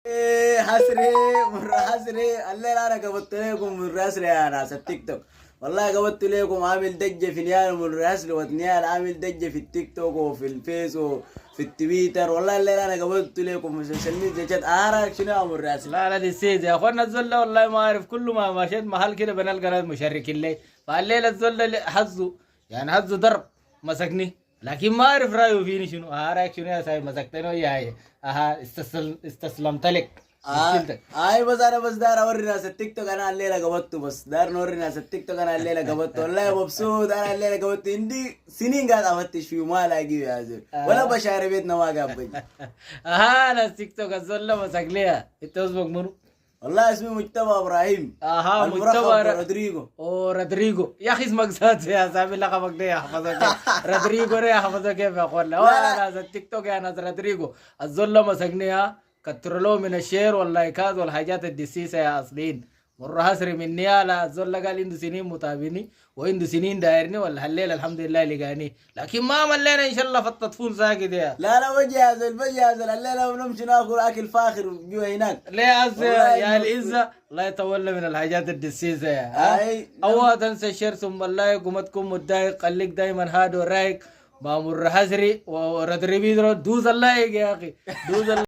إيه حسري مرة حسري الليل انا قبضت لكم من راسلي يا ناس التيك توك. والله قبضت لكم عامل دجة في نيال من راسلي وتنيال عامل دجة في التيك توك وفي الفيس وفي التويتر. والله الليل انا قبضت لكم مسلسل جد اعرف شنو من راسلي. لا لا دي السيد يا اخوانا الزول والله ما اعرف، كل ما مشيت محل كده بنلقى ناس مشركين لي. فالليله الزول حظه يعني حظه ضرب مسكني، لكن ما اعرف رايه فيني شنو. رايك شنو يا سايب؟ مسكتني وياي استسلمت لك. مسكتك. بس انا بس دار اوري ناس التيك توك انا الليله قبضته، بس دار نوري ناس التيك توك انا الليله قبضته. والله مبسوط انا الليله قبضته، عندي سنين قاعد افتش فيه وما الاقيه يا زول، ولا بشاري بيتنا ما قابل. انا التيك توك الزول مسك ليها. انت اسمك منو؟ والله اسمي مجتبى ابراهيم مجتبى المرخب رودريجو. رودريجو يا اخي اسمك ذات يا سامي، لقبك ده يحفظك رودريجو ده يحفظك كيف يا اخوانا؟ لا. ناس التيك توك يا ناس رودريجو الزول مسكنيها كتر له من الشير واللايكات والحاجات الدسيسه يا اصلين. مرة حسري مني لا الزول قال عنده سنين متابعني وعنده سنين دايرني، ولا الليله الحمد لله لقاني، لكن ما ملينا ان شاء الله فتت فول ساكت يا. لا بجي يا زول، بجي يا زول الليله بنمشي ناكل اكل فاخر جوا هناك. ليه أز والله يا العزة لا يتولى من الحاجات الدسيسة يا اي أو تنسى الشير ثم اللايك وما تكون متضايق، خليك دايما هادو رايق. مامور حسري ورد ريبيدرو دوز اللايك يا أخي دوز